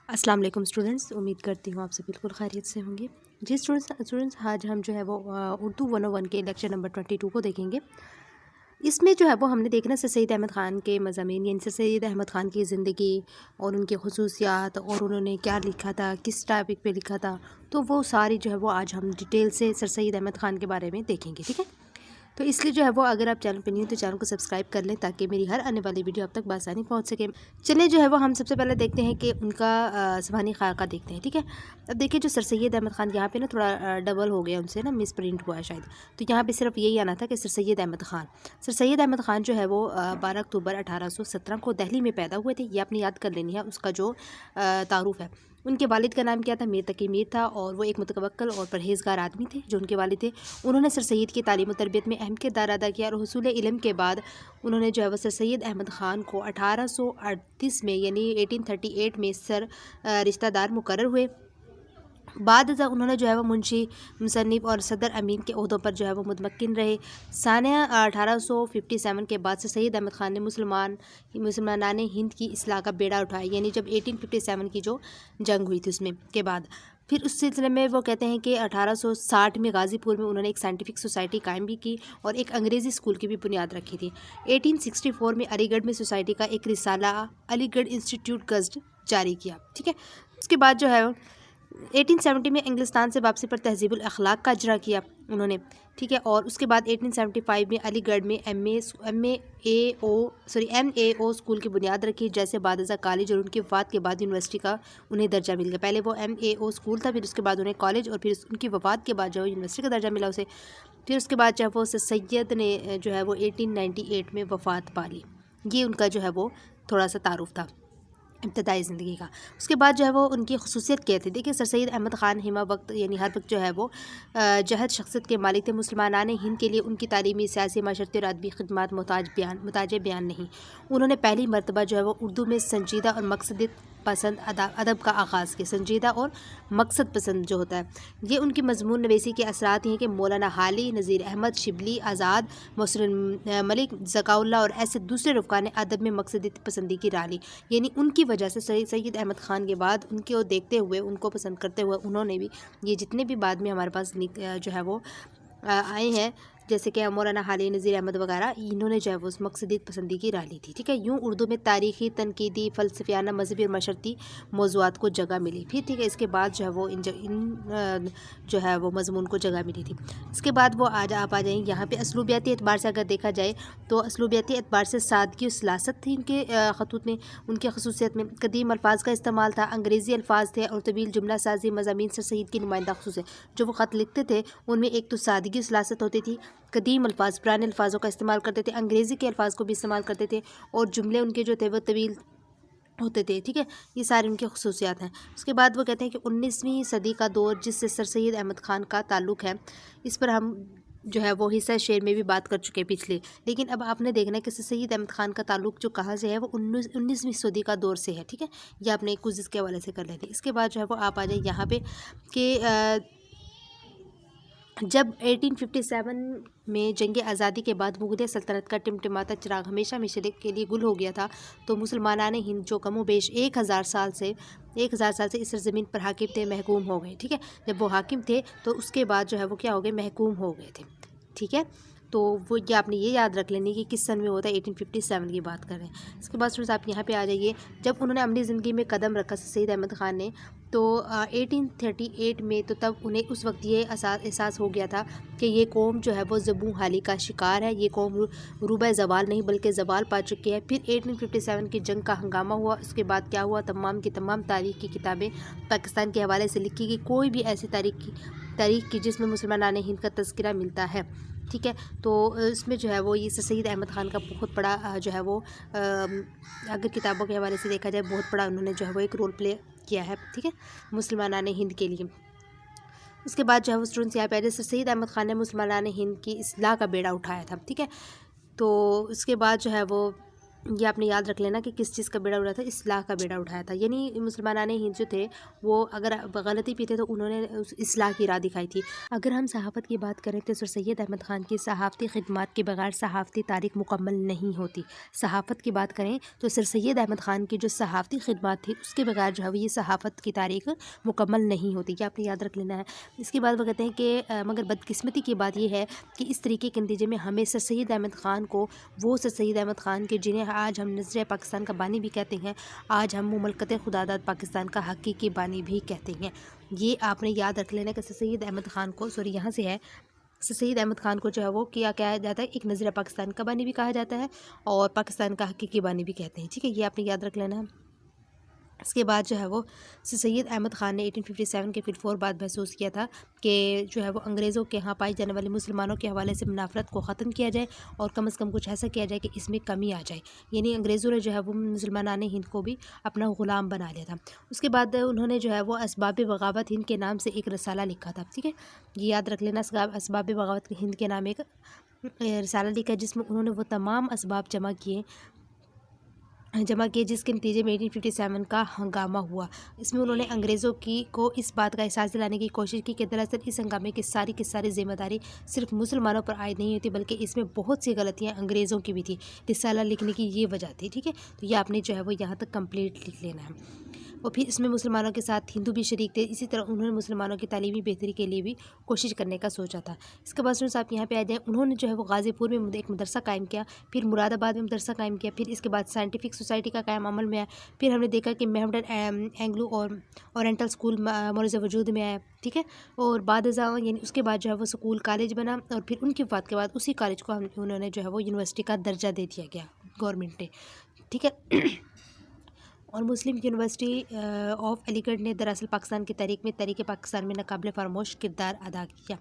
السلام علیکم اسٹوڈنٹس، امید کرتی ہوں آپ سے بالکل خیریت سے ہوں گے۔ جی اسٹوڈنٹس آج ہم جو ہے وہ اردو 101 کے لیکچر نمبر 22 کو دیکھیں گے۔ اس میں جو ہے وہ ہم نے دیکھنا سر سید احمد خان کے مضامین، یعنی سر سید احمد خان کی زندگی اور ان کی خصوصیات اور انہوں نے کیا لکھا تھا، کس ٹاپک پہ لکھا تھا، تو وہ ساری جو ہے وہ آج ہم ڈیٹیل سے سر سید احمد خان کے بارے میں دیکھیں گے، ٹھیک ہے۔ تو اس لیے جو ہے وہ اگر آپ چینل پہ نہیں ہیں تو چینل کو سبسکرائب کر لیں تاکہ میری ہر آنے والی ویڈیو آپ تک بآسانی پہنچ سکے۔ چلیں جو ہے وہ ہم سب سے پہلے دیکھتے ہیں کہ ان کا زبانی خاکہ دیکھتے ہیں، ٹھیک ہے۔ اب دیکھیں جو سر سید احمد خان یہاں پہ نا تھوڑا ڈبل ہو گیا، ان سے نا مس پرنٹ ہوا ہے شاید، تو یہاں پہ صرف یہی آنا تھا کہ سر سید احمد خان۔ سر سید احمد خان جو ہے وہ 12 اکتوبر 1817 کو دہلی میں پیدا ہوئے تھے۔ یہ اپنی یاد کر لینی ہے اس کا جو تعارف ہے۔ ان کے والد کا نام کیا تھا؟ میر تقی میر تھا، اور وہ ایک متوکل اور پرہیزگار آدمی تھے جو ان کے والد تھے۔ انہوں نے سر سید کی تعلیم و تربیت میں اہم کردار ادا کیا، اور حصول علم کے بعد انہوں نے جو ہے وہ سر سید احمد خان کو 1838 میں یعنی 1838 میں سر رشتہ دار مقرر ہوئے۔ بعد ازاں انہوں نے جو ہے وہ منشی، مصنف اور صدر امین کے عہدوں پر جو ہے وہ متمکن رہے۔ سنہ 1857 کے بعد سر سید احمد خان نے مسلمانان ہند کی اصلاح کا بیڑا اٹھایا، یعنی جب 1857 کی جو جنگ ہوئی تھی اس میں کے بعد پھر اس سلسلے میں وہ کہتے ہیں کہ 1860 میں غازی پور میں انہوں نے ایک سائنٹیفک سوسائٹی قائم بھی کی اور ایک انگریزی اسکول کی بھی بنیاد رکھی تھی۔ 1864 میں علی گڑھ میں سوسائٹی کا ایک رسالہ علی گڑھ انسٹیٹیوٹ گزٹ جاری کیا، ٹھیک ہے۔ اس کے بعد جو ہے 1870 میں انگلستان سے واپسی پر تہذیب الاخلاق کا اجرا کیا انہوں نے، ٹھیک ہے۔ اور اس کے بعد 1875 میں علی گڑھ میں ایم اے او اسکول کی بنیاد رکھی، جیسے بعد ازاں کالج، اور ان کی وفات کے بعد یونیورسٹی کا انہیں درجہ مل گیا۔ پہلے وہ ایم اے او اسکول تھا، پھر اس کے بعد انہیں کالج، اور پھر ان کی وفات کے بعد جو ہے یونیورسٹی کا درجہ ملا اسے۔ پھر اس کے بعد جو ہے وہ سید نے جو ہے وہ 1898 میں وفات پا لی۔ یہ ان کا جو ہے وہ تھوڑا سا تعارف تھا ابتدائی زندگی کا۔ اس کے بعد جو ہے وہ ان کی خصوصیت کیا تھی؟ دیکھیں سر سید احمد خان ہمہ وقت یعنی ہر وقت جو ہے وہ جہد شخصیت کے مالک تھے۔ مسلمانان ہند کے لیے ان کی تعلیمی، سیاسی، معاشرتی اور ادبی خدمات محتاج بیان نہیں۔ انہوں نے پہلی مرتبہ جو ہے وہ اردو میں سنجیدہ اور مقصد پسند ادب کا آغاز کیا۔ سنجیدہ اور مقصد پسند جو ہوتا ہے، یہ ان کی مضمون نویسی کے اثرات ہیں کہ مولانا حالی، نذیر احمد، شبلی، آزاد، محسن ملک، ذکاء اللہ اور ایسے دوسرے رفقا نے ادب میں مقصد پسندی کی راہ لی، یعنی ان کی وجہ سے سید احمد خان کے بعد ان کو دیکھتے ہوئے، ان کو پسند کرتے ہوئے، انہوں نے بھی یہ جتنے بھی بعد میں ہمارے پاس جو ہے وہ آئے ہیں، جیسے کہ مولانا حالی، نذیر احمد وغیرہ، انہوں نے جو ہے وہ اس مقصدی پسندی کی راہ لی تھی، ٹھیک ہے۔ یوں اردو میں تاریخی، تنقیدی، فلسفیانہ، مذہبی اور معاشرتی موضوعات کو جگہ ملی، پھر ٹھیک ہے۔ اس کے بعد جو ہے وہ ان جو ہے وہ مضمون کو جگہ ملی تھی۔ اس کے بعد وہ آپ آ جائیں یہاں پہ اسلوبیاتی اعتبار سے اگر دیکھا جائے تو اسلوبیاتی اعتبار سے سادگی و سلاست تھی ان کے خطوط میں، ان کی خصوصیت میں قدیم الفاظ کا استعمال تھا، انگریزی الفاظ تھے، اور طویل جملہ سازی مضامین سر سید کی نمائندہ خصوصیت۔ جو وہ خط لکھتے تھے ان میں ایک تو سادگی و سلاست ہوتی تھی، قدیم الفاظ، پرانے الفاظوں کا استعمال کرتے تھے، انگریزی کے الفاظ کو بھی استعمال کرتے تھے، اور جملے ان کے جو تھے وہ طویل ہوتے تھے، ٹھیک ہے۔ یہ سارے ان کی خصوصیات ہیں۔ اس کے بعد وہ کہتے ہیں کہ 19ویں صدی کا دور جس سے سر سید احمد خان کا تعلق ہے، اس پر ہم جو ہے وہ حصہ شعر میں بھی بات کر چکے پچھلے، لیکن اب آپ نے دیکھنا ہے کہ سر سید احمد خان کا تعلق جو کہاں سے ہے وہ 19ویں صدی کا دور سے ہے، ٹھیک ہے۔ یہ آپ نے کوزز کے حوالے سے کر لیں گے۔ اس کے بعد جو ہے وہ آپ آ جائیں یہاں پہ کہ جب 1857 میں جنگ آزادی کے بعد مغلیہ سلطنت کا ٹمٹماتا چراغ ہمیشہ ہمیشہ کے لیے گل ہو گیا تھا، تو مسلمانان ہند جو کم و بیش 1000 سال سے اس سرزمین پر حاکم تھے، محکوم ہو گئے، ٹھیک ہے۔ جب وہ حاکم تھے تو اس کے بعد جو ہے وہ کیا ہو گئے؟ محکوم ہو گئے تھے، ٹھیک ہے۔ تو وہ یہ آپ نے یہ یاد رکھ لینی کہ کس سن میں ہوتا ہے، 1857 کی بات کر رہے ہیں۔ اس کے بعد سر آپ یہاں پہ آ جائیے، جب انہوں نے عملی زندگی میں قدم رکھا سید احمد خان نے، تو 1838 میں تو تب انہیں اس وقت یہ احساس ہو گیا تھا کہ یہ قوم جو ہے وہ زبوں حالی کا شکار ہے، یہ قوم روبہ زوال نہیں بلکہ زوال پا چکی ہے۔ پھر 1857 کی جنگ کا ہنگامہ ہوا، اس کے بعد کیا ہوا؟ تمام کی تمام تاریخ کی کتابیں پاکستان کے حوالے سے لکھی گئی، کوئی بھی ایسی تاریخ کی جس میں مسلمانان ہند کا تذکرہ ملتا ہے، ٹھیک ہے۔ تو اس میں جو ہے وہ یہ سید احمد خان کا بہت بڑا جو ہے وہ اگر کتابوں کے حوالے سے دیکھا جائے بہت بڑا انہوں نے جو ہے وہ ایک رول پلے کیا ہے، ٹھیک ہے، مسلمانان ہند کے لیے۔ اس کے بعد جو ہے وہ اسٹوڈنٹس یہاں پہ سید احمد خان نے مسلمانان ہند کی اصلاح کا بیڑا اٹھایا تھا، ٹھیک ہے۔ تو اس کے بعد جو ہے وہ یہ آپ نے یاد رکھ لینا کہ کس چیز کا بیڑا اٹھایا تھا، اصلاح کا بیڑا اٹھایا تھا، یعنی مسلمانان ہند جو تھے وہ اگر غلطی پہ تھے تو انہوں نے اس اصلاح کی راہ دکھائی تھی۔ اگر ہم صحافت کی بات کریں تو سر سید احمد خان کی صحافتی خدمات کے بغیر صحافتی تاریخ مکمل نہیں ہوتی۔ صحافت کی بات کریں تو سر سید احمد خان کی جو صحافتی خدمات تھی اس کے بغیر جو ہے وہ یہ صحافت کی تاریخ مکمل نہیں ہوتی، یہ آپ نے یاد رکھ لینا ہے۔ اس کے بعد وہ کہتے ہیں کہ مگر بدقسمتی کی بات یہ ہے کہ اس طریقے کے نتیجے میں ہمیں سر سید احمد خان کو، وہ سر سید احمد خان کے جنہیں آج ہم نظریہ پاکستان کا بانی بھی کہتے ہیں، آج ہم مملکت خداداد پاکستان کا حقیقی بانی بھی کہتے ہیں، یہ آپ نے یاد رکھ لینا کہ سر سید احمد خان کو، سوری یہاں سے ہے، سر سید احمد خان کو جو ہے وہ کیا کہا جاتا ہے، ایک نظریہ پاکستان کا بانی بھی کہا جاتا ہے اور پاکستان کا حقیقی بانی بھی کہتے ہیں، ٹھیک ہے، یہ آپ نے یاد رکھ لینا ہے۔ اس کے بعد جو ہے وہ سر سید احمد خان نے 1857 کے فور بعد محسوس کیا تھا کہ جو ہے وہ انگریزوں کے ہاں پائی جانے والے مسلمانوں کے حوالے سے منافرت کو ختم کیا جائے اور کم از کم کچھ ایسا کیا جائے کہ اس میں کمی آ جائے، یعنی انگریزوں نے جو ہے وہ مسلمانان ہند کو بھی اپنا غلام بنا لیا تھا۔ اس کے بعد انہوں نے جو ہے وہ اسباب بغاوت ہند کے نام سے ایک رسالہ لکھا تھا، ٹھیک ہے، یہ یاد رکھ لینا، اسباب بغاوت ہند کے نام ایک رسالہ لکھا جس میں انہوں نے وہ تمام اسباب جمع کیے جس کے نتیجے میں 1857 کا ہنگامہ ہوا۔ اس میں انہوں نے انگریزوں کو اس بات کا احساس دلانے کی کوشش کی کہ دراصل اس ہنگامے کی ساری ذمہ داری صرف مسلمانوں پر عائد نہیں ہوتی بلکہ اس میں بہت سی غلطیاں انگریزوں کی بھی تھی، رسالہ لکھنے کی یہ وجہ تھی، ٹھیک ہے، تو یہ آپ نے جو ہے وہ یہاں تک کمپلیٹ لکھ لینا ہے۔ اور پھر اس میں مسلمانوں کے ساتھ ہندو بھی شریک تھے، اسی طرح انہوں نے مسلمانوں کی تعلیمی بہتری کے لیے بھی کوشش کرنے کا سوچا تھا۔ اس کے بعد سنو صاحب یہاں پہ آ جائیں، انہوں نے جو ہے وہ غازی پور میں ایک مدرسہ قائم کیا، پھر مراد آباد میں مدرسہ قائم کیا، پھر اس کے بعد سائنٹیفک سوسائٹی کا قیام عمل میں آیا، پھر ہم نے دیکھا کہ محمڈن اینگلو اور اورینٹل اسکول موروث وجود میں آیا، ٹھیک ہے، اور بعد ازاں یعنی اس کے بعد جو ہے وہ اسکول کالج بنا اور پھر ان کی وفات کے بعد اسی کالج کو انہوں نے جو ہے وہ یونیورسٹی کا درجہ دے دیا گیا گورنمنٹ نے، ٹھیک ہے۔ اور مسلم یونیورسٹی آف علی گڑھ نے دراصل پاکستان کی تاریخ پاکستان میں ناقابل فراموش کردار ادا کیا،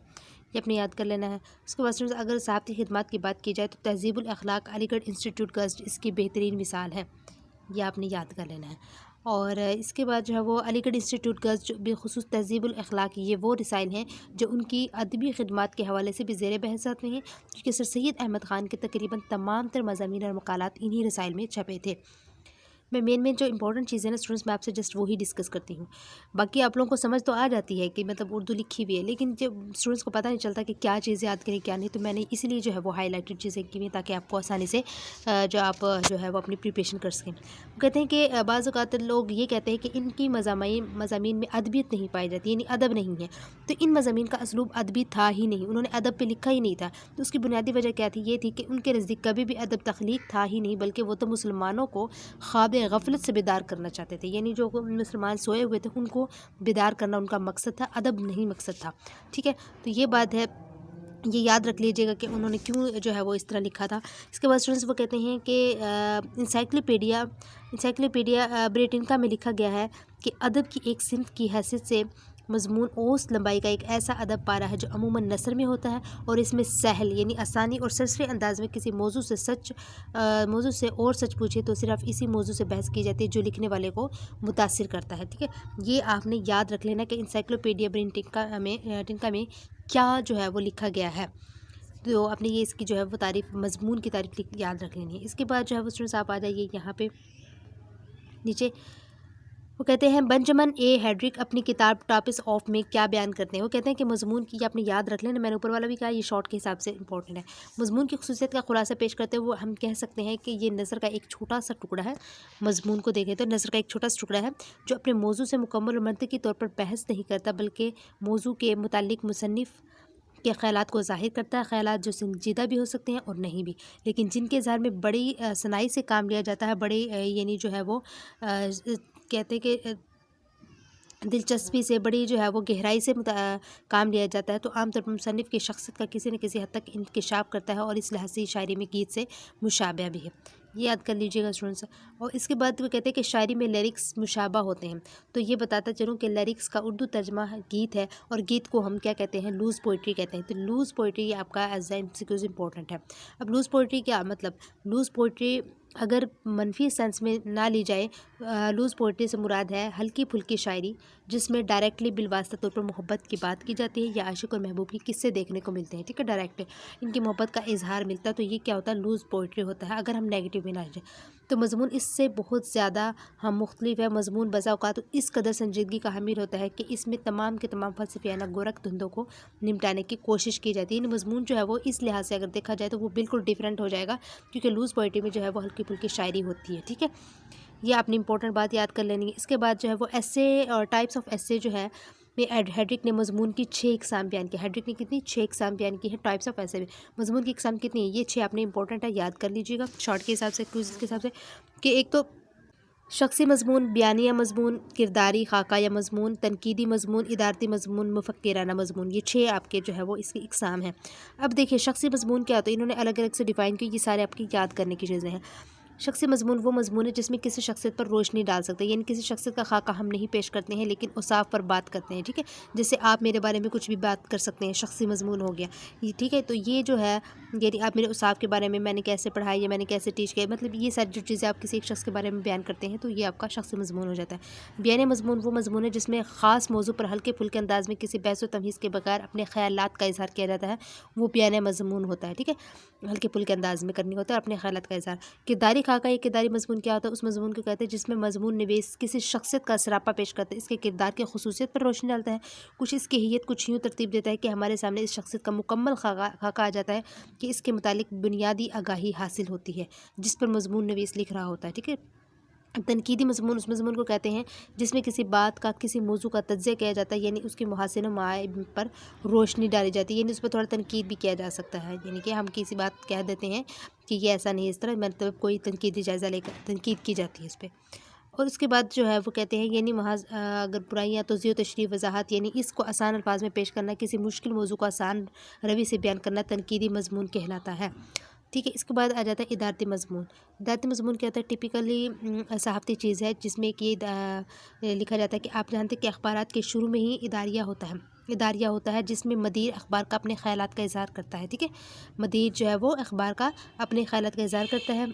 یہ اپنے یاد کر لینا ہے۔ اس کے بعد اگر صحافتی خدمات کی بات کی جائے تو تہذیب الاخلاق علی گڑھ انسٹیٹیوٹ گزٹ اس کی بہترین مثال ہے، یہ آپ نے یاد کر لینا ہے۔ اور اس کے بعد جو ہے وہ علی گڑھ انسٹیٹیوٹ گزٹ بالخصوص تہذیب الاخلاق، یہ وہ رسائل ہیں جو ان کی ادبی خدمات کے حوالے سے بھی زیر بحث آتے ہیں، کیونکہ سر سید احمد خان کے تقریباً تمام تر مضامین اور مقالات انہی رسائل میں چھپے تھے۔ میں مین جو امپورٹنٹ چیزیں نا اسٹوڈنٹس میں آپ سے جسٹ وہی ڈسکس کرتی ہوں، باقی آپ لوگوں کو سمجھ تو آ جاتی ہے کہ مطلب اردو لکھی ہوئی ہے، لیکن جب اسٹوڈنٹس کو پتہ نہیں چلتا کہ کیا چیزیں یاد کریں کیا نہیں، تو میں نے اسی لیے جو ہے وہ ہائی لائٹڈ چیزیں کی ہوئی ہیں تاکہ آپ کو آسانی سے جو آپ جو ہے وہ اپنی پریپریشن کر سکیں۔ وہ کہتے ہیں کہ بعض اوقات لوگ یہ کہتے ہیں کہ ان کی مضامین میں ادبیت نہیں پائی جاتی، یعنی ادب نہیں ہے، تو ان مضامین کا اسلوب ادبی تھا ہی نہیں، انہوں نے ادب پہ لکھا ہی نہیں تھا، تو اس کی بنیادی وجہ کیا تھی، یہ تھی کہ ان کے نزدیک کبھی بھی ادب تخلیق تھا ہی نہیں، بلکہ وہ تو مسلمانوں کو خواب غفلت سے بیدار کرنا چاہتے تھے، یعنی جو مسلمان سوئے ہوئے تھے ان کو بیدار کرنا ان کا مقصد تھا، ادب نہیں مقصد تھا، ٹھیک ہے، تو یہ بات ہے، یہ یاد رکھ لیجئے گا کہ انہوں نے کیوں جو ہے وہ اس طرح لکھا تھا۔ اس کے بعد اسٹوڈنٹس وہ کہتے ہیں کہ انسائکلوپیڈیا بریٹنکا میں لکھا گیا ہے کہ ادب کی ایک صنف کی حیثیت سے مضمون اوسط لمبائی کا ایک ایسا ادب پارہ ہے جو عموماً نثر میں ہوتا ہے اور اس میں سہل یعنی آسانی اور سرسری انداز میں کسی موضوع سے اور سچ پوچھے تو صرف اسی موضوع سے بحث کی جاتی ہے جو لکھنے والے کو متاثر کرتا ہے، ٹھیک ہے، یہ آپ نے یاد رکھ لینا کہ انسائکلوپیڈیا بریٹنکا میں کیا جو ہے وہ لکھا گیا ہے، تو آپ نے یہ اس کی جو ہے وہ تعریف، مضمون کی تعریف یاد رکھ لینی ہے۔ اس کے بعد جو ہے وہ اسٹوڈنٹس آپ آ جائیے یہاں پہ نیچے، وہ کہتے ہیں بنجمن اے ہیڈرک اپنی کتاب ٹاپس آف میں کیا بیان کرتے ہیں، وہ کہتے ہیں کہ مضمون کی، یہ آپ نے یاد رکھ لینا، میں نے اوپر والا بھی کہا، یہ شارٹ کے حساب سے امپورٹنٹ ہے، مضمون کی خصوصیت کا خلاصہ پیش کرتے ہوئے ہم کہہ سکتے ہیں کہ یہ نثر کا ایک چھوٹا سا ٹکڑا ہے، مضمون کو دیکھیں تو نثر کا ایک چھوٹا سا ٹکڑا ہے جو اپنے موضوع سے مکمل اور منطقی طور پر بحث نہیں کرتا بلکہ موضوع کے متعلق مصنف کے خیالات کو ظاہر کرتا ہے، خیالات جو سنجیدہ بھی ہو سکتے ہیں اور نہیں بھی، لیکن جن کے اظہار میں بڑی صناعی سے کام لیا جاتا ہے، بڑے یعنی جو ہے وہ کہتے ہیں کہ دلچسپی سے، بڑی جو ہے وہ گہرائی سے کام لیا جاتا ہے، تو عام طور پر مصنف کی شخصیت کا کسی نہ کسی حد تک انکشاف کرتا ہے اور اس لحاظ سے شاعری میں گیت سے مشابہ بھی ہے، یہ یاد کر لیجئے گا اسٹوڈنٹس۔ اور اس کے بعد وہ کہتے ہیں کہ شاعری میں لیرکس مشابہ ہوتے ہیں، تو یہ بتاتا چلوں کہ لیرکس کا اردو ترجمہ گیت ہے اور گیت کو ہم کیا کہتے ہیں، لوز پوئٹری کہتے ہیں، تو لوز پوئٹری آپ کا ایز اے MCQز امپورٹنٹ ہے۔ اب لوز پوئٹری کیا مطلب، لوز پوئٹری اگر منفی سینس میں نہ لی جائے، لوز پوئٹری سے مراد ہے ہلکی پھلکی شاعری جس میں ڈائریکٹلی بالواسطہ طور پر محبت کی بات کی جاتی ہے یا عاشق اور محبوب کی قصے دیکھنے کو ملتے ہیں، ٹھیک ہے، ڈائریکٹ ان کی محبت کا اظہار ملتا ہے، تو یہ کیا ہوتا ہے، لوز پوئٹری ہوتا ہے۔ اگر ہم نیگیٹو میں نہ جائیں تو مضمون اس سے بہت زیادہ ہم مختلف ہے۔ مضمون بسا اوقات اس قدر سنجیدگی کا حامل ہوتا ہے کہ اس میں تمام کے تمام فلسفیانہ گورکھ دھندوں کو نمٹانے کی کوشش کی جاتی ہے۔ یعنی مضمون جو ہے وہ اس لحاظ سے اگر دیکھا جائے تو وہ بالکل ڈیفرنٹ ہو جائے گا، کیونکہ لوز پوئٹری میں جو ہے وہ ہلکی پھلکی شاعری ہوتی ہے، ٹھیک ہے، یہ آپ نے امپورٹنٹ بات یاد کر لینی ہے۔ اس کے بعد جو ہے وہ ایسے اور ٹائپس آف ایسے جو ہے ہیڈرک نے مضمون کی 6 اقسام بیان کی۔ ہیڈرک نے کتنی 6 اقسام بیان کی ہے ٹائپس آف ایسے میں۔ مضمون کی اقسام کتنی ہے، یہ 6 آپ نے امپورٹنٹ ہے، یاد کر لیجیے گا شارٹ کے حساب سے، کوئز کے حساب سے، کہ ایک تو شخصی مضمون، بیانیہ مضمون، کرداری خاکہ یا مضمون، تنقیدی مضمون، ادارتی مضمون، مفکرانہ مضمون، یہ 6 آپ کے جو ہے وہ اس کی اقسام ہیں۔ اب دیکھیں شخصی مضمون کیا ہوتا ہے، انہوں نے الگ الگ سے ڈیفائن کی، یہ سارے آپ کی یاد کرنے کی چیزیں ہیں۔ شخصی مضمون وہ مضمون ہے جس میں کسی شخصیت پر روشنی ڈال سکتے ہیں، یعنی کسی شخصیت کا خاکہ ہم نہیں پیش کرتے ہیں لیکن اوصاف پر بات کرتے ہیں، ٹھیک ہے، جیسے آپ میرے بارے میں کچھ بھی بات کر سکتے ہیں، شخصی مضمون ہو گیا یہ، ٹھیک ہے، تو یہ جو ہے یعنی آپ میرے اوصاف کے بارے میں نے کیسے پڑھائی یا میں نے کیسے ٹیچ کیا، مطلب یہ ساری جو چیزیں آپ کسی ایک شخص کے بارے میں بیان کرتے ہیں تو یہ آپ کا شخصی مضمون ہو جاتا ہے۔ بیانیہ مضمون وہ مضمون ہے جس میں خاص موضوع پر ہلکے پھلکے انداز میں کسی بحث و تمہیز کے بغیر اپنے خیالات کا اظہار کیا جاتا ہے، وہ بیانیہ مضمون ہوتا ہے، ٹھیک ہے، ہلکے پھلکے انداز میں کرنی ہوتا ہے اپنے خیالات کا اظہار۔ کرداری خاکہ یہ کرداری مضمون کیا ہوتا ہے، اس مضمون کو کہتے ہیں جس میں مضمون نویس کسی شخصیت کا سراپا پیش کرتا ہے، اس کے کردار کی خصوصیت پر روشنی ڈالتا ہے، کچھ اس کی ہیت کچھ یوں ترتیب دیتا ہے کہ ہمارے سامنے اس شخصیت کا مکمل خاکہ آ جاتا ہے کہ اس کے متعلق بنیادی آگاہی حاصل ہوتی ہے جس پر مضمون نویس لکھ رہا ہوتا ہے، ٹھیک ہے۔ تنقیدی مضمون اس مضمون کو کہتے ہیں جس میں کسی بات کا کسی موضوع کا تجزیہ کیا جاتا ہے، یعنی اس کے محاسن و معائب پر روشنی ڈالی جاتی ہے، یعنی اس پر تھوڑا تنقید بھی کیا جا سکتا ہے، یعنی کہ ہم کسی بات کہہ دیتے ہیں کہ یہ ایسا نہیں، اس طرح مطلب کوئی تنقیدی جائزہ لے کر تنقید کی جاتی ہے اس پہ۔ اور اس کے بعد جو ہے وہ کہتے ہیں یعنی محاذ اگر برائیاں توضیح و تشریح وضاحت، یعنی اس کو آسان الفاظ میں پیش کرنا، کسی مشکل موضوع کو آسان روی سے بیان کرنا تنقیدی مضمون کہلاتا ہے، ٹھیک ہے۔ اس کے بعد آ جاتا ہے ادارتی مضمون۔ ادارتی مضمون کیا ہوتا ہے، ٹپیکلی صحافتی چیز ہے جس میں کہ لکھا جاتا ہے کہ آپ جانتے ہیں کہ اخبارات کے شروع میں ہی اداریہ ہوتا ہے جس میں مدیر اخبار کا اپنے خیالات کا اظہار کرتا ہے، ٹھیک ہے، مدیر جو ہے وہ اخبار کا اپنے خیالات کا اظہار کرتا ہے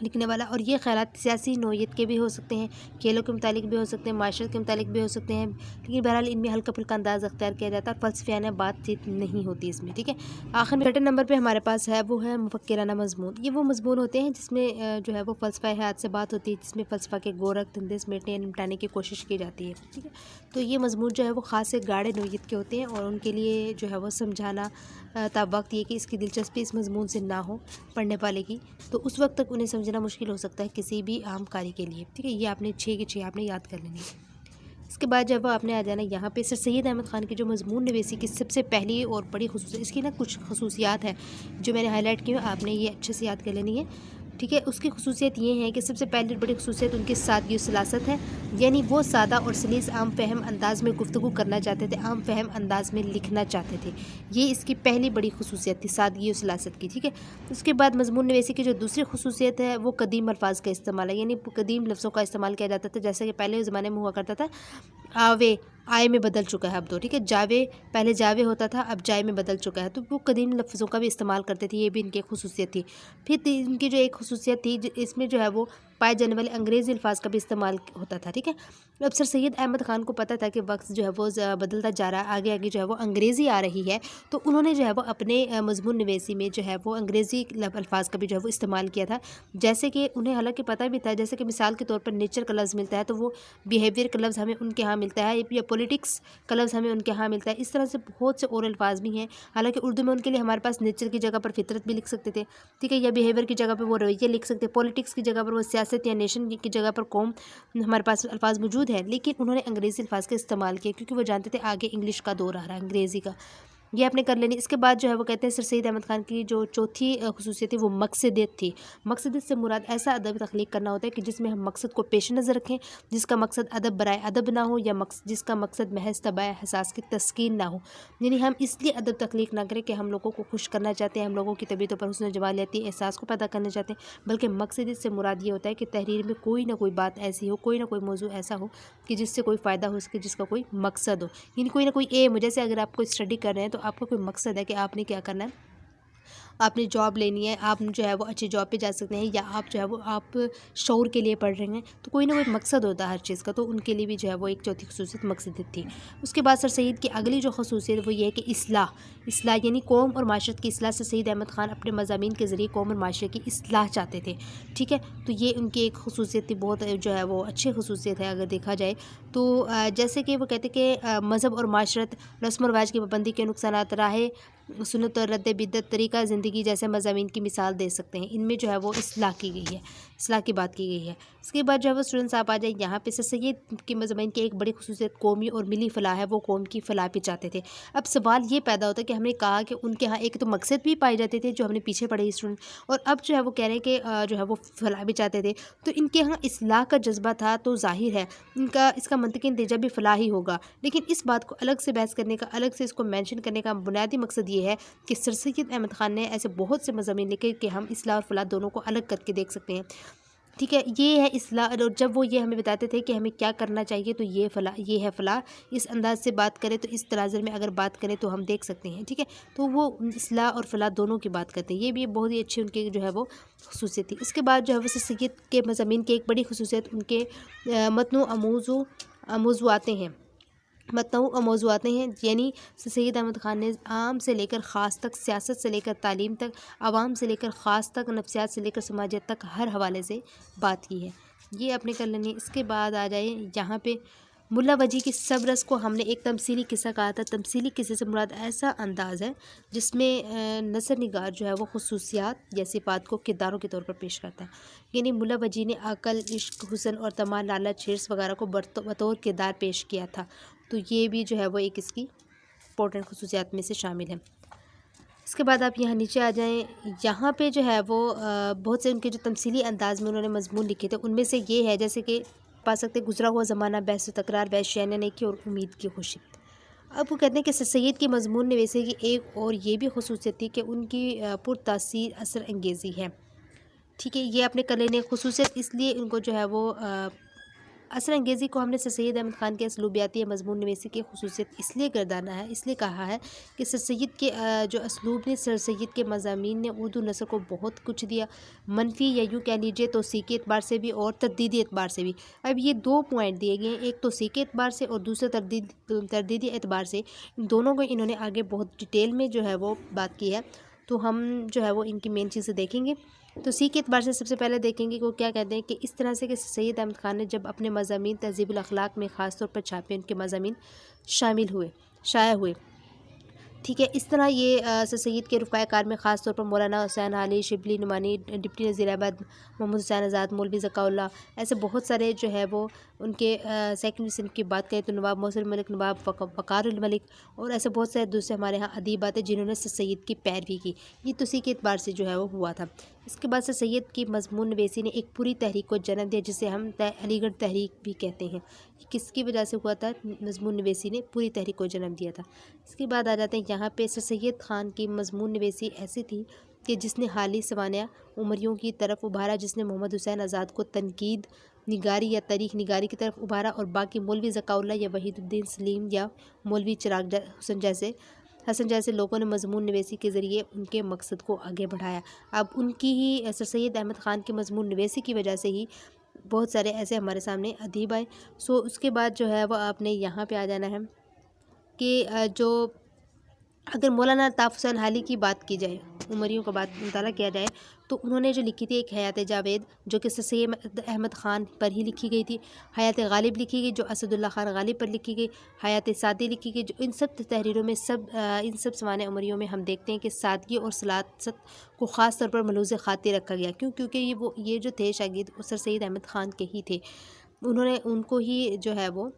لکھنے والا، اور یہ خیالات سیاسی نوعیت کے بھی ہو سکتے ہیں، کھیلوں کے متعلق بھی ہو سکتے ہیں، معاشرت کے متعلق بھی ہو سکتے ہیں، لیکن بہرحال ان میں ہلکا پھلکا انداز اختیار کیا جاتا ہے اور فلسفیانہ بات چیت نہیں ہوتی اس میں، ٹھیک ہے۔ آخر میں چھٹے نمبر پہ ہمارے پاس ہے وہ ہے مفکرانہ مضمون۔ یہ وہ مضمون ہوتے ہیں جس میں جو ہے وہ فلسفہ حیات سے بات ہوتی ہے، جس میں فلسفہ کے گورکھ دھندے سمیٹنے نمٹانے کی کوشش کی جاتی ہے، ٹھیک ہے۔ تو یہ مضمون جو ہے وہ خاص گاڑے نوعیت کے ہوتے ہیں اور ان کے لیے جو ہے وہ سمجھانا تا وقت یہ کہ اس کی دلچسپی اس مضمون سے نہ ہو پڑھنے والے کی، تو اس وقت تک انہیں سمجھنا مشکل ہو سکتا ہے کسی بھی عام قاری کے لیے، ٹھیک ہے، یہ آپ نے 6 کے 6 آپ نے یاد کر لینی ہے۔ اس کے بعد جب آپ نے آ جانا یہاں پہ سر سید احمد خان کی جو مضمون نویسی کی سب سے پہلی اور بڑی خصوصیت، اس کی نا کچھ خصوصیات ہیں جو میں نے ہائی لائٹ کی ہیں، آپ نے یہ اچھے سے یاد کر لینی ہے، ٹھیک ہے۔ اس کی خصوصیت یہ ہے کہ سب سے پہلی بڑی خصوصیت ان کی سادگی و سلاست ہے، یعنی وہ سادہ اور سلیس عام فہم انداز میں گفتگو کرنا چاہتے تھے، عام فہم انداز میں لکھنا چاہتے تھے، یہ اس کی پہلی بڑی خصوصیت تھی، سادگی و سلاست کی، ٹھیک ہے۔ اس کے بعد مضمون نویسی کی جو دوسری خصوصیت ہے وہ قدیم الفاظ کا استعمال ہے، یعنی قدیم لفظوں کا استعمال کیا جاتا تھا، جیسے کہ پہلے زمانے میں ہوا کرتا تھا آوے آئے میں بدل چکا ہے اب تو، ٹھیک ہے، جاوے پہلے جاوے ہوتا تھا اب جائے میں بدل چکا ہے، تو وہ قدیم لفظوں کا بھی استعمال کرتے تھے، یہ بھی ان کی خصوصیت تھی۔ پھر ان کی جو ایک خصوصیت تھی اس میں جو ہے وہ پائے جانے والے انگریزی الفاظ کا بھی استعمال ہوتا تھا، ٹھیک ہے۔ اب سر سید احمد خان کو پتہ تھا کہ وقت جو ہے وہ بدلتا جا رہا ہے، آگے آگے جو ہے وہ انگریزی آ رہی ہے، تو انہوں نے جو ہے وہ اپنے مضمون نویسی میں جو ہے وہ انگریزی الفاظ کا بھی جو ہے وہ استعمال کیا تھا، جیسے کہ انہیں حالانکہ پتہ بھی تھا، جیسے کہ مثال کے طور پر نیچر کا لفظ ملتا ہے تو وہ بیہیویئر کا لفظ ہمیں ان کے ہاں ملتا ہے، یا پولیٹکس کا لفظ ہمیں ان کے ہاں ملتا ہے، اس طرح سے بہت سے اور الفاظ بھی ہیں، حالانکہ اردو میں ان کے لیے ہمارے پاس نیچر کی جگہ پر فطرت بھی لکھ سکتے تھے، ٹھیک ہے، یا بیہیویئر کی جگہ پر وہ رویے لکھ سکتے، پولیٹکس کی جگہ پر وہ سیاست یا نیشن کی جگہ پر قوم، ہمارے پاس الفاظ موجود ہیں، لیکن انہوں نے انگریزی الفاظ کا استعمال کیا کیونکہ وہ جانتے تھے آگے انگلش کا دور آ رہا ہے، انگریزی کا، یہ آپ نے کر لینی۔ اس کے بعد جو ہے وہ کہتے ہیں سر سید احمد خان کی جو چوتھی خصوصیت تھی وہ مقصدیت تھی۔ مقصدیت سے مراد ایسا ادب تخلیق کرنا ہوتا ہے کہ جس میں ہم مقصد کو پیش نظر رکھیں، جس کا مقصد ادب برائے ادب نہ ہو، یا جس کا مقصد محض طبع احساس کی تسکین نہ ہو، یعنی ہم اس لیے ادب تخلیق نہ کریں کہ ہم لوگوں کو خوش کرنا چاہتے ہیں، ہم لوگوں کی طبیعتوں پر حسن و جمالیاتی احساس کو پیدا کرنا چاہتے ہیں، بلکہ مقصدیت سے مراد یہ ہوتا ہے کہ تحریر میں کوئی نہ کوئی بات ایسی ہو، کوئی نہ کوئی موضوع ایسا ہو کہ جس سے کوئی فائدہ ہو سکے، جس کا کوئی مقصد ہو، یعنی کوئی نہ کوئی ایم ہو، جیسے اگر آپ کوئی اسٹڈی کر رہے ہیں تو آپ کا کوئی مقصد ہے کہ آپ نے کیا کرنا ہے، آپ نے جاب لینی ہے، آپ جو ہے وہ اچھی جاب پہ جا سکتے ہیں، یا آپ جو ہے وہ آپ شعور کے لیے پڑھ رہے ہیں، تو کوئی نہ کوئی مقصد ہوتا ہے ہر چیز کا، تو ان کے لیے بھی جو ہے وہ ایک چوتھی خصوصیت مقصدیت تھی۔ اس کے بعد سر سید کی اگلی جو خصوصیت وہ یہ ہے کہ اصلاح یعنی قوم اور معاشرت کی اصلاح۔ سر سید احمد خان اپنے مضامین کے ذریعے قوم اور معاشرے کی اصلاح چاہتے تھے، ٹھیک ہے، تو یہ ان کی ایک خصوصیت تھی، بہت جو ہے وہ اچھی خصوصیت ہے اگر دیکھا جائے تو۔ جیسے کہ وہ کہتے کہ مذہب اور معاشرت، رسم و رواج کی پابندی کے نقصانات، راہ سنت اور رد بدعت، طریقہ زندگی جیسے مضامین کی مثال دے سکتے ہیں۔ ان میں جو ہے وہ اصلاح کی گئی ہے، اصلاح کی بات کی گئی ہے۔ اس کے بعد جو ہے وہ اسٹوڈنٹس آپ آ جائیں یہاں پہ، سر سید کے مضامین کی ایک بڑی خصوصیت قومی اور ملی فلاح ہے، وہ قوم کی فلاح پہ چاہتے تھے۔ اب سوال یہ پیدا ہوتا ہے کہ ہم نے کہا کہ ان کے ہاں ایک تو مقصد بھی پائے جاتے تھے جو ہم نے پیچھے پڑھے اسٹوڈنٹ، اور اب جو ہے وہ کہہ رہے ہیں کہ جو ہے وہ فلاح بھی چاہتے تھے، تو ان کے ہاں اصلاح کا جذبہ تھا، تو ظاہر ہے اس کا منطقی نتیجہ بھی فلاح ہی ہوگا۔ لیکن اس بات کو الگ سے بحث کرنے کا، الگ سے اس کو مینشن کرنے کا بنیادی مقصد یہ ہے کہ سر سید احمد خان نے ایسے بہت سے مضامین لکھے کہ ہم اصلاح اور فلاح دونوں کو الگ کر کے دیکھ سکتے ہیں، ٹھیک ہے۔ یہ ہے اصلاح، اور جب وہ یہ ہمیں بتاتے تھے کہ ہمیں کیا کرنا چاہیے، تو یہ فلاح، یہ ہے فلاح، اس انداز سے بات کریں تو اس تناظر میں اگر بات کریں تو ہم دیکھ سکتے ہیں، ٹھیک ہے، تو وہ اصلاح اور فلاح دونوں کی بات کرتے ہیں۔ یہ بھی بہت ہی اچھی ان کی جو ہے وہ خصوصیت تھی۔ اس کے بعد جو ہے وہ سر سید کے مضامین کی ایک بڑی خصوصیت ان کے متنوع موضوعات ہیں، یعنی سر سید احمد خان نے عام سے لے کر خاص تک، سیاست سے لے کر تعلیم تک، عوام سے لے کر خاص تک، نفسیات سے لے کر سماجیت تک ہر حوالے سے بات کی ہے، یہ اپنے کر لینی۔ اس کے بعد آ جائیں یہاں پہ ملا وجی کی سب رس کو ہم نے ایک تمثیلی قصہ کہا تھا۔ تمثیلی قصے سے مراد ایسا انداز ہے جس میں نثر نگار جو ہے وہ خصوصیات یا صفات کو کرداروں کے طور پر پیش کرتا ہے، یعنی ملا وجی نے عقل، عشق، حسن اور طمع، لالچ، حرص وغیرہ کو بطور کردار پیش کیا تھا، تو یہ بھی جو ہے وہ ایک اس کی امپورٹنٹ خصوصیات میں سے شامل ہے۔ اس کے بعد آپ یہاں نیچے آ جائیں، یہاں پہ جو ہے وہ بہت سے ان کے جو تمثیلی انداز میں انہوں نے مضمون لکھے تھے، ان میں سے یہ ہے جیسے کہ پا سکتے گزرا ہوا زمانہ، بحث و تکرار، وحشیانہ نیکی اور امید کی خوشی۔ اب وہ کہتے ہیں کہ سر سید کے مضمون نویسی کی ایک اور یہ بھی خصوصیت تھی کہ ان کی پرتاثیر اثر انگیزی ہے، ٹھیک ہے، یہ اپنے کر لینے خصوصیت، اس لیے ان کو جو ہے وہ اثر انگیزی کو ہم نے سر سید احمد خان کے اسلوبیاتی یا مضمون نویسی کی خصوصیت اس لیے گردانا ہے، اس لیے کہا ہے کہ سر سید کے جو اسلوب نے، سر سید کے مضامین نے اردو نثر کو بہت کچھ دیا، منفی یا یوں کہہ لیجیے توثیقی اعتبار سے بھی اور تردیدی اعتبار سے بھی۔ اب یہ دو پوائنٹ دیے گئے ہیں، ایک توثیقی اعتبار سے اور دوسرا تردیدی اعتبار سے، ان دونوں کو انہوں نے آگے بہت ڈیٹیل میں جو ہے وہ بات کی ہے، تو ہم جو ہے وہ ان کی مین چیزیں دیکھیں گے۔ تو سی کے اعتبار سے سب سے پہلے دیکھیں گے کہ وہ کیا کہتے ہیں کہ اس طرح سے کہ سید احمد خان نے جب اپنے مضامین تہذیب الاخلاق میں خاص طور پر چھاپے، ان کے مضامین شائع ہوئے، ٹھیک ہے، اس طرح یہ سر سید کے رفقائے کار میں خاص طور پر مولانا حسین علی، شبلی نعمانی، ڈپٹی نذیر احمد، محمد حسین آزاد، مولوی ذکاء اللہ، ایسے بہت سارے جو ہے وہ ان کے سیکنڈری صنف کی بات کریں تو نواب محسن الملک، نواب وقار الملک اور ایسے بہت سارے دوسرے ہمارے ہاں ادیب آتے جنہوں نے سر سید کی پیروی کی، یہ تو اسی کے اعتبار سے جو ہے وہ ہوا تھا۔ اس کے بعد سر سید کی مضمون نویسی نے ایک پوری تحریک کو جنم دیا جسے ہم علی گڑھ تحریک بھی کہتے ہیں، کس کی وجہ سے ہوا تھا؟ مضمون نویسی نے پوری تحریک کو جنم دیا تھا۔ اس کے بعد آ جاتے ہیں یہاں پہ سر سید خان کی مضمون نویسی ایسی تھی کہ جس نے حالی سوانح عمریوں کی طرف ابھارا، جس نے محمد حسین آزاد کو تنقید نگاری یا تاریخ نگاری کی طرف ابھارا، اور باقی مولوی ذکاء اللہ یا وحید الدین سلیم یا مولوی چراغ حسن جیسے لوگوں نے مضمون نویسی کے ذریعے ان کے مقصد کو آگے بڑھایا۔ اب ان کی ہی سر سید احمد خان کی مضمون نویسی کی وجہ سے ہی بہت سارے ایسے ہمارے سامنے ادیب آئے۔ اس کے بعد جو ہے وہ آپ نے یہاں پہ آ جانا ہے کہ جو اگر مولانا الطاف حسین حالی کی بات کی جائے، عمریوں کا مطالعہ کیا جائے، تو انہوں نے جو لکھی تھی ایک حیات جاوید جو کہ سر سید احمد خان پر ہی لکھی گئی تھی، حیات غالب لکھی گئی جو اسد اللہ خان غالب پر لکھی گئی، حیات سعدی لکھی گئی، جو ان سب تحریروں میں ان سب سوانح عمریوں میں ہم دیکھتے ہیں کہ سادگی اور سلاست کو خاص طور پر ملحوظ خاطر رکھا گیا، کیونکہ یہ جو تھے شاگرد سر سید احمد خان کے ہی تھے، انہوں نے ان کو ہی جو ہے وہ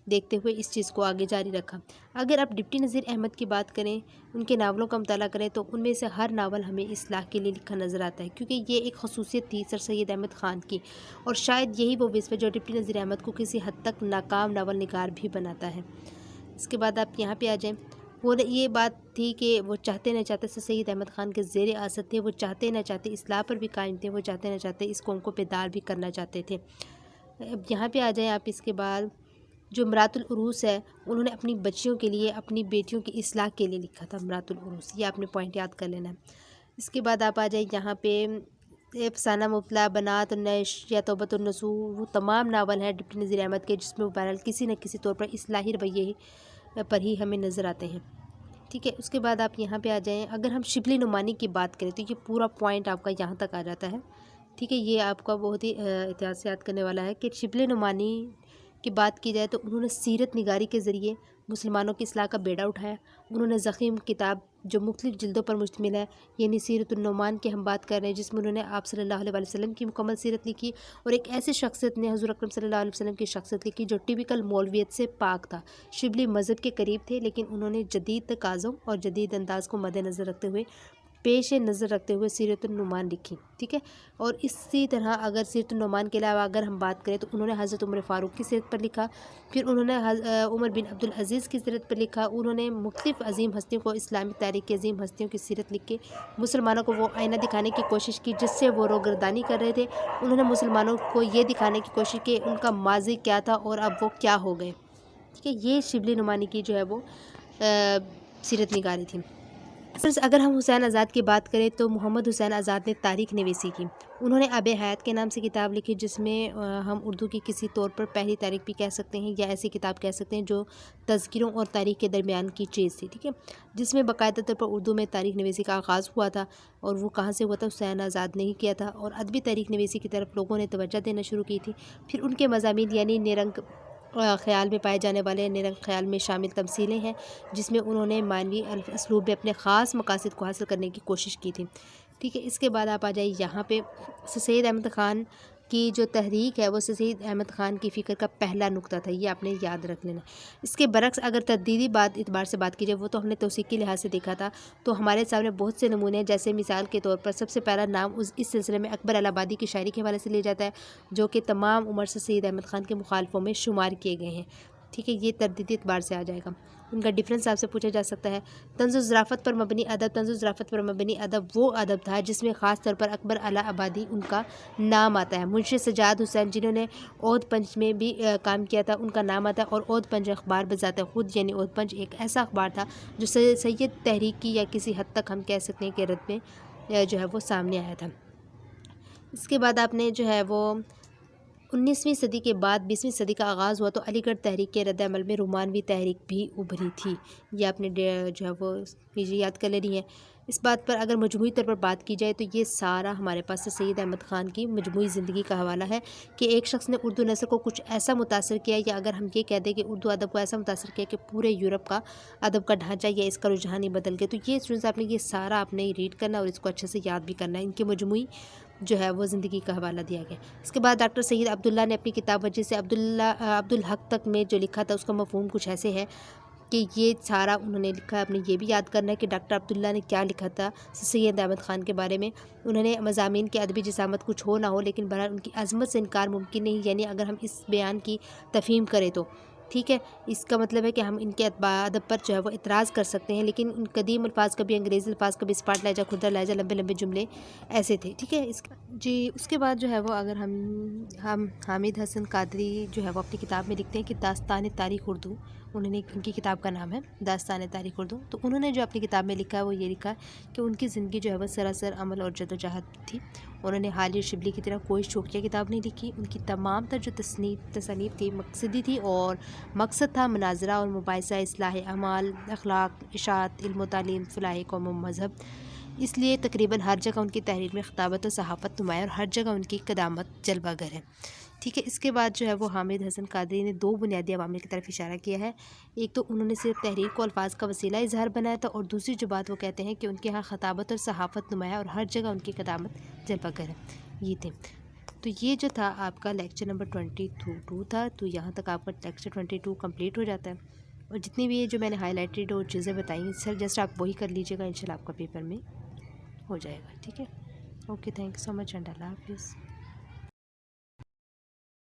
دیکھتے ہوئے اس چیز کو آگے جاری رکھا۔ اگر آپ ڈپٹی نذیر احمد کی بات کریں، ان کے ناولوں کا مطالعہ کریں، تو ان میں سے ہر ناول ہمیں اصلاح کے لیے لکھا نظر آتا ہے، کیونکہ یہ ایک خصوصیت تھی سر سید احمد خان کی، اور شاید یہی وہ وصف ہے جو ڈپٹی نذیر احمد کو کسی حد تک ناکام ناول نگار بھی بناتا ہے۔ اس کے بعد آپ یہاں پہ آ جائیں، وہ یہ بات تھی کہ وہ چاہتے نہ چاہتے سر سید احمد خان کے زیر اثر تھے، وہ چاہتے نہ چاہتے اصلاح پر بھی قائم تھے، وہ چاہتے نہ چاہتے اس قوم کو بیدار بھی کرنا چاہتے تھے۔ اب یہاں پہ آ جائیں آپ، اس کے بعد جو امراۃ العروس ہے، انہوں نے اپنی بچیوں کے لیے، اپنی بیٹیوں کی اصلاح کے لیے لکھا تھا امراۃ العروس، یہ آپ نے پوائنٹ یاد کر لینا ہے۔ اس کے بعد آپ آ جائیں یہاں پہ افسانہ مبتلا، بنات النش یا توبۃ النصوح، وہ تمام ناول ہیں ڈپٹی نذیر احمد کے، جس میں وہ بہرحال کسی نہ کسی طور پر اصلاحی رویے پر ہی ہمیں نظر آتے ہیں، ٹھیک ہے۔ اس کے بعد آپ یہاں پہ آ جائیں، اگر ہم شبلی نعمانی کی بات کریں تو یہ پورا پوائنٹ آپ کا یہاں تک آ جاتا ہے، ٹھیک ہے۔ یہ آپ کا بہت ہی اتحاد سے یاد کرنے والا ہے کہ شبلی نعمانی کی بات کی جائے تو انہوں نے سیرت نگاری کے ذریعے مسلمانوں کی اصلاح کا بیڑا اٹھایا۔ انہوں نے ضخیم کتاب جو مختلف جلدوں پر مشتمل ہے، یعنی سیرت النعمان کی ہم بات کر رہے ہیں، جس میں انہوں نے آپ صلی اللہ علیہ وسلم کی مکمل سیرت لکھی، اور ایک ایسی شخصیت نے حضور اکرم صلی اللہ علیہ وسلم کی شخصیت لکھی جو ٹیپیکل مولویت سے پاک تھا، شبلی مذہب کے قریب تھے، لیکن انہوں نے جدید تقاضوں اور جدید انداز کو مد نظر رکھتے ہوئے رکھتے ہوئے سیرت النعمان لکھی، ٹھیک ہے۔ اور اسی طرح اگر سیرت النعمان کے علاوہ اگر ہم بات کریں تو انہوں نے حضرت عمر فاروق کی سیرت پر لکھا، پھر انہوں نے عمر بن عبدالعزیز کی سیرت پر لکھا، انہوں نے مختلف عظیم ہستیوں کو، اسلامی تاریخ کی عظیم ہستیوں کی سیرت لکھ کے مسلمانوں کو وہ آئینہ دکھانے کی کوشش کی جس سے وہ روگردانی کر رہے تھے۔ انہوں نے مسلمانوں کو یہ دکھانے کی کوشش کی ان کا ماضی کیا تھا اور اب وہ کیا ہو گئے، ٹھیک ہے۔ یہ شبلی نعمانی کی جو ہے وہ سیرت نگاری تھی۔ اگر ہم حسین آزاد کی بات کریں تو محمد حسین آزاد نے تاریخ نویسی کی، انہوں نے آب حیات کے نام سے کتاب لکھی، جس میں ہم اردو کی کسی طور پر پہلی تاریخ بھی کہہ سکتے ہیں یا ایسی کتاب کہہ سکتے ہیں جو تذکروں اور تاریخ کے درمیان کی چیز تھی، ٹھیک ہے، جس میں باقاعدہ طور پر اردو میں تاریخ نویسی کا آغاز ہوا تھا، اور وہ کہاں سے ہوا تھا؟ حسین آزاد نے ہی کیا تھا، اور ادبی تاریخ نویسی کی طرف لوگوں نے توجہ دینا شروع کی تھی۔ پھر ان کے مضامین یعنی نیرنگ خیال میں پائے جانے والے نیرنگ خیال میں شامل تمثیلیں ہیں، جس میں انہوں نے معنوی اسلوب میں اپنے خاص مقاصد کو حاصل کرنے کی کوشش کی تھی، ٹھیک ہے۔ اس کے بعد آپ آ جائیں یہاں پہ سید احمد خان کی جو تحریک ہے وہ سید احمد خان کی فکر کا پہلا نقطہ تھا، یہ آپ نے یاد رکھ لینا۔ اس کے برعکس اگر تردیدی اعتبار سے بات کی جائے وہ تو ہم نے توثیقی لحاظ سے دیکھا تھا، تو ہمارے سامنے بہت سے نمونے ہیں، جیسے مثال کے طور پر سب سے پہلا نام اس سلسلے میں اکبر الہ آبادی کی شاعری کے حوالے سے لیا جاتا ہے، جو کہ تمام عمر سے سید احمد خان کے مخالفوں میں شمار کیے گئے ہیں، ٹھیک ہے۔ یہ تردیدی اعتبار سے آ جائے گا۔ ان کا ڈفرینس آپ سے پوچھا جا سکتا ہے۔ طنز و ظرافت پر مبنی ادب، طنز و ظرافت پر مبنی ادب وہ ادب تھا جس میں خاص طور پر اکبر الہ آبادی ان کا نام آتا ہے۔ منشی سجاد حسین جنہوں نے عود پنچ میں بھی کام کیا تھا، ان کا نام آتا ہے، اور عود پنچ اخبار بذات خود یعنی عود پنچ ایک ایسا اخبار تھا جو سید تحریک کی یا کسی حد تک ہم کہہ سکتے ہیں کہ رد میں جو ہے وہ سامنے آیا تھا۔ اس کے بعد آپ نے جو ہے وہ 19ویں صدی کے بعد 20ویں صدی کا آغاز ہوا تو علی گڑھ تحریک کے رد عمل میں رومانوی تحریک بھی ابھری تھی، یہ آپ نے جو ہے وہ یاد کر لینی ہے۔ اس بات پر اگر مجموعی طور پر بات کی جائے تو یہ سارا ہمارے پاس سید احمد خان کی مجموعی زندگی کا حوالہ ہے کہ ایک شخص نے اردو نثر کو کچھ ایسا متاثر کیا، یا اگر ہم یہ کہہ دیں کہ اردو ادب کو ایسا متاثر کیا کہ پورے یورپ کا ادب کا ڈھانچہ یا اس کا رجحان ہی بدل گیا، تو یہ اسٹوڈنٹس آپ نے یہ سارا آپ نے ریڈ کرنا اور اس کو اچھے سے یاد بھی کرنا ہے، ان کی مجموعی جو ہے وہ زندگی کا حوالہ دیا گیا۔ اس کے بعد ڈاکٹر سید عبداللہ نے اپنی کتاب وجہ سے عبدالحق تک میں جو لکھا تھا اس کا مفہوم کچھ ایسے ہے کہ یہ سارا انہوں نے لکھا ہے، آپ نے یہ بھی یاد کرنا ہے کہ ڈاکٹر عبداللہ نے کیا لکھا تھا سید احمد خان کے بارے میں۔ انہوں نے مضامین کی ادبی جسامت کچھ ہو نہ ہو لیکن بہرحال ان کی عظمت سے انکار ممکن نہیں، یعنی اگر ہم اس بیان کی تفہیم کریں تو ٹھیک ہے، اس کا مطلب ہے کہ ہم ان کے ادب پر جو ہے وہ اعتراض کر سکتے ہیں، لیکن ان قدیم الفاظ کبھی انگریزی الفاظ کبھی اسپاٹ لہجہ کھردر لہجہ لمبے لمبے جملے ایسے تھے، ٹھیک ہے۔ اس کے بعد جو ہے وہ اگر ہم حامد حسن قادری جو ہے وہ اپنی کتاب میں لکھتے ہیں کہ داستان تاریخ اردو، انہوں نے ان کی کتاب کا نام ہے داستان تاریخ اردو، تو انہوں نے جو اپنی کتاب میں لکھا ہے وہ یہ لکھا کہ ان کی زندگی جو ہے وہ سراسر عمل اور جدوجہد تھی، انہوں نے حالی اور شبلی کی طرح کوئی شوقیہ کتاب نہیں لکھی، ان کی تمام تر جو تصانیف تھی مقصدی تھی، اور مقصد تھا مناظرہ اور مباحثہ، اصلاح اعمال، اخلاق، اشاعت، علم و تعلیم، فلاح قوم و مذہب، اس لیے تقریباً ہر جگہ ان کی تحریر میں خطابت و صحافت نمایاں اور ہر جگہ ان کی قدامت جلوہ گر ہے، ٹھیک ہے۔ اس کے بعد جو ہے وہ حامد حسن قادری نے دو بنیادی عوامل کی طرف اشارہ کیا ہے، ایک تو انہوں نے صرف تحریر کو الفاظ کا وسیلہ اظہار بنایا تھا، اور دوسری جو بات وہ کہتے ہیں کہ ان کے ہاں خطابت اور صحافت نمایاں اور ہر جگہ ان کی قدامت جلوہ گر ہے، یہ تھے۔ تو یہ جو تھا آپ کا لیکچر نمبر 22 تھا، تو یہاں تک آپ کا لیکچر 22 کمپلیٹ ہو جاتا ہے، اور جتنی بھی یہ جو میں نے ہائی لائٹڈ اور چیزیں بتائیں سر جسٹ آپ وہی کر لیجیے گا، انشاءاللہ آپ کا پیپر میں ہو جائے گا، ٹھیک ہے۔ Okay, thank you so much and Allah حافظ۔